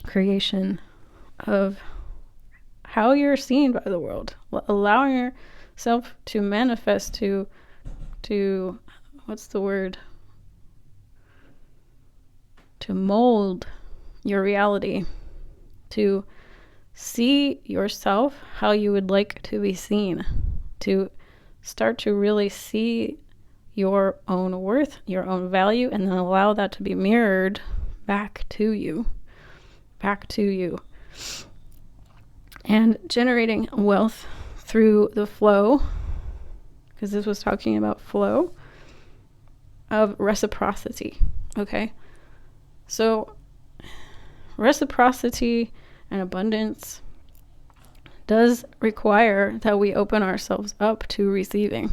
creation of how you're seen by the world, allowing yourself to manifest, to what's the word? To mold your reality, to see yourself how you would like to be seen, to start to really see your own worth, your own value, and then allow that to be mirrored back to you. And generating wealth through the flow, because this was talking about flow of reciprocity. Okay, so reciprocity and abundance does require that we open ourselves up to receiving.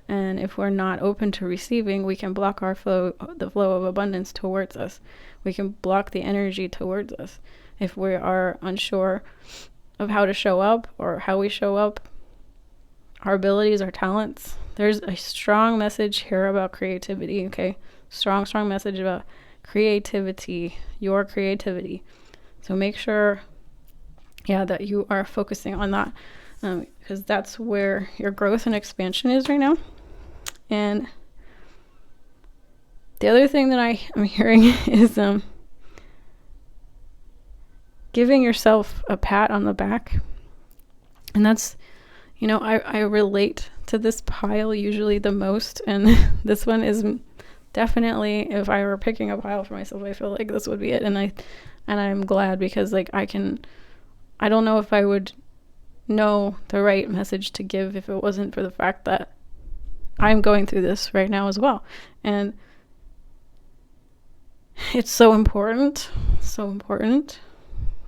And if we're not open to receiving, we can block the flow of abundance towards us. We can block the energy towards us. If we are unsure of how to show up or how we show up, our abilities, our talents, there's a strong message here about creativity, okay? Strong message about creativity, your creativity. So make sure, that you are focusing on that, because that's where your growth and expansion is right now. And the other thing that I am hearing is giving yourself a pat on the back. And that's, I relate to this pile usually the most. And this one is definitely, if I were picking a pile for myself, I feel like this would be it. And I'm glad, because I don't know if I would know the right message to give if it wasn't for the fact that I'm going through this right now as well. And it's so important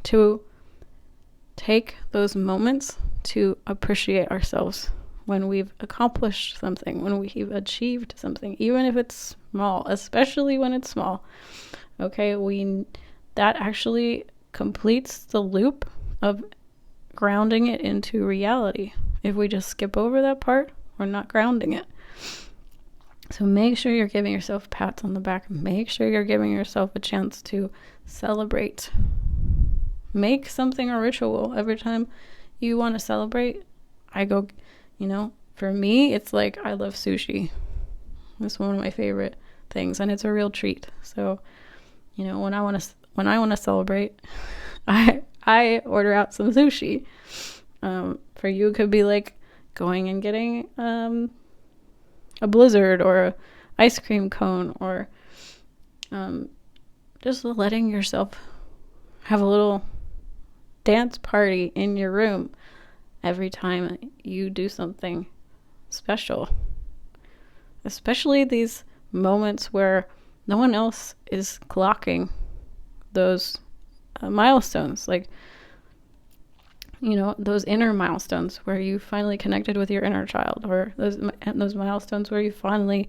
to take those moments to appreciate ourselves when we've accomplished something, when we've achieved something, even if it's small, especially when it's small. Okay, that actually completes the loop of grounding it into reality. If we just skip over that part, we're not grounding it. So make sure you're giving yourself pats on the back. Make sure you're giving yourself a chance to celebrate. Make something a ritual. Every time you want to celebrate, I go, for me, it's like I love sushi. It's one of my favorite things, and it's a real treat. So, when I want to celebrate, I order out some sushi. For you, it could be like going and getting a blizzard or a ice cream cone, or just letting yourself have a little dance party in your room every time you do something special. Especially these moments where no one else is clocking those milestones, like those inner milestones where you finally connected with your inner child, or those milestones where you finally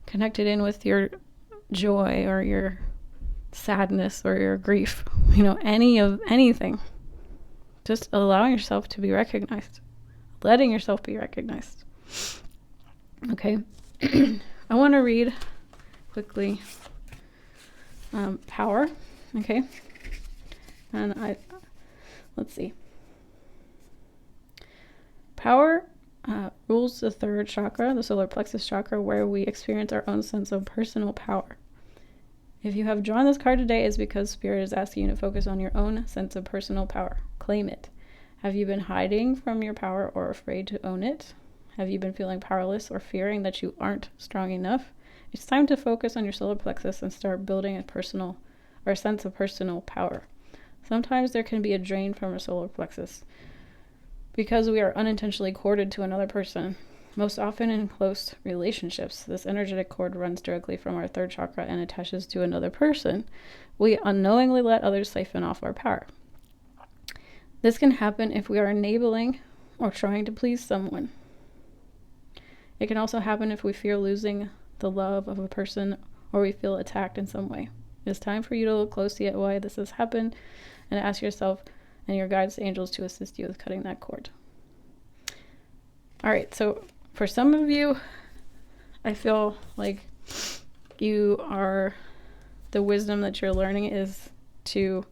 connected in with your joy or your sadness or your grief, anything. Just allowing yourself to be recognized, letting yourself be recognized. Okay. I want to read quickly power. Okay. And let's see. Power rules the third chakra, the solar plexus chakra, where we experience our own sense of personal power. If you have drawn this card today, it's because Spirit is asking you to focus on your own sense of personal power. Claim it. Have you been hiding from your power or afraid to own it? Have you been feeling powerless or fearing that you aren't strong enough? It's time to focus on your solar plexus and start building a sense of personal power. Sometimes there can be a drain from our solar plexus because we are unintentionally corded to another person. Most often in close relationships, this energetic cord runs directly from our third chakra and attaches to another person. We unknowingly let others siphon off our power. This can happen if we are enabling or trying to please someone. It can also happen if we fear losing the love of a person or we feel attacked in some way. It's time for you to look closely at why this has happened and ask yourself and your guides, angels, to assist you with cutting that cord. All right, so for some of you, I feel like the wisdom that you're learning is to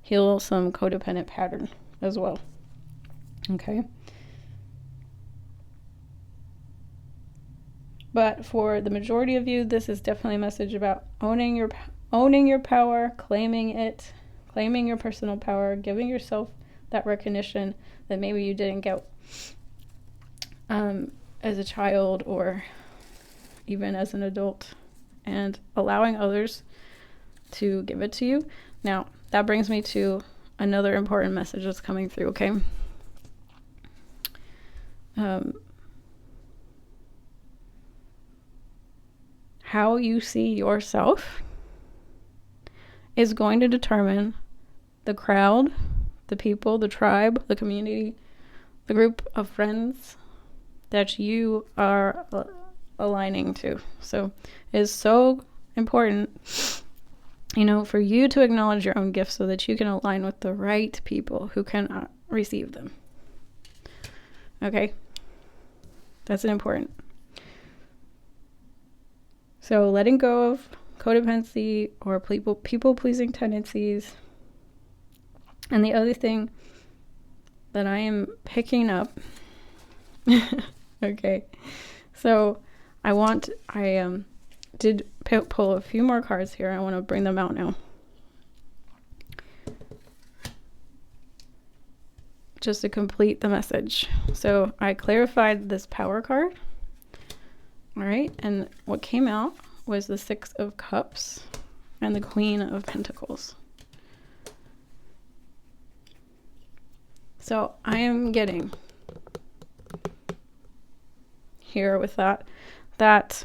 heal some codependent pattern as well. Okay. But for the majority of you, this is definitely a message about owning your power, claiming it, claiming your personal power, giving yourself that recognition that maybe you didn't get as a child or even as an adult, and allowing others to give it to you. Now, that brings me to another important message that's coming through, okay? How you see yourself is going to determine the crowd, the people, the tribe, the community, the group of friends that you are aligning to. So it is so important, for you to acknowledge your own gifts so that you can align with the right people who can receive them. Okay? That's important. So letting go of codependency or people-pleasing tendencies. And the other thing that I am picking up, okay, so I did pull a few more cards here. I want to bring them out now. Just to complete the message. So I clarified this power card. All right, and what came out was the Six of Cups and the Queen of Pentacles. So I am getting here with that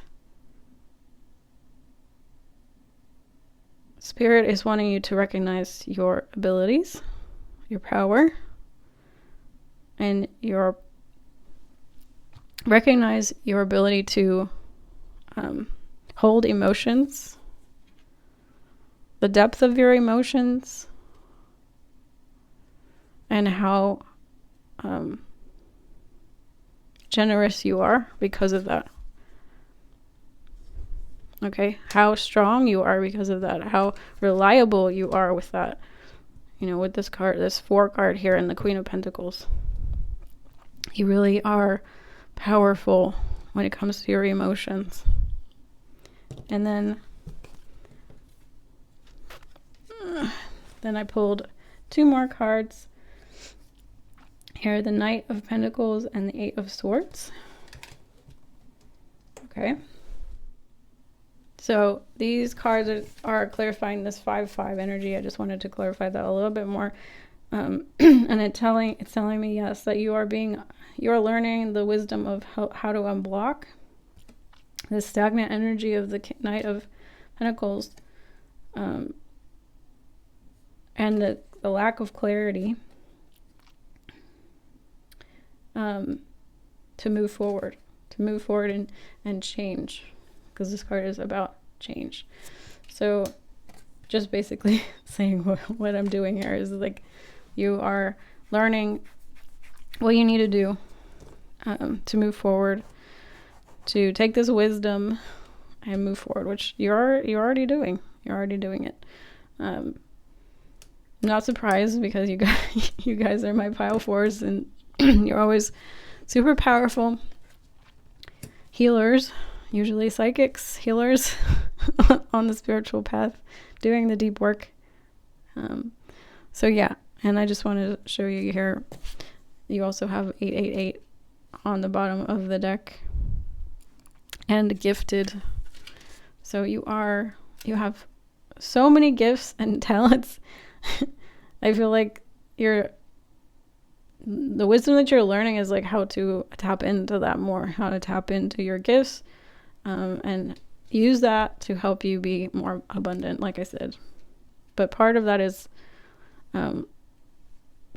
Spirit is wanting you to recognize your abilities, your power, and recognize your ability to hold emotions, the depth of your emotions, and how generous you are because of that. Okay, how strong you are because of that, how reliable you are with that. With this card, this 4 card here in the Queen of Pentacles. You really are powerful when it comes to your emotions. And then I pulled 2 more cards. Here, the Knight of Pentacles and the 8 of Swords. Okay. So these cards are clarifying this 5-5 energy. I just wanted to clarify that a little bit more. And it's telling me, yes, that you are learning the wisdom of how to unblock the stagnant energy of the Knight of Pentacles, and the lack of clarity, to move forward and change, because this card is about change. So just basically saying what I'm doing here is like, you are learning what you need to do to move forward, to take this wisdom and move forward, which you're already doing. You're already doing it. Not surprised, because you guys are my pile 4s, and you're always super powerful healers, usually psychics, healers on the spiritual path, doing the deep work. So yeah, and I just wanted to show you here, you also have 888 on the bottom of the deck, and gifted. So you have so many gifts and talents. I feel like the wisdom that you're learning is like how to tap into that more, how to tap into your gifts, and use that to help you be more abundant, like I said. But part of that is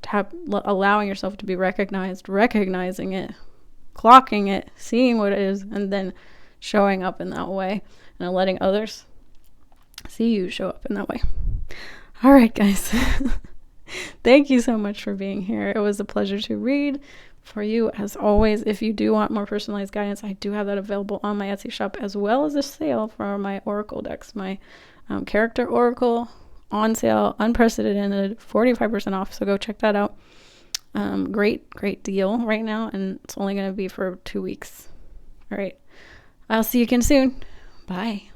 allowing yourself to be recognized, recognizing it, clocking it, seeing what it is, and then showing up in that way, and letting others see you show up in that way. All right, guys. Thank you so much for being here. It was a pleasure to read for you, as always. If you do want more personalized guidance, I do have that available on my Etsy shop, as well as a sale for my Oracle decks. My character Oracle on sale, unprecedented, 45% off. So go check that out. Great deal right now, and it's only going to be for 2 weeks. All right. I'll see you again soon. Bye.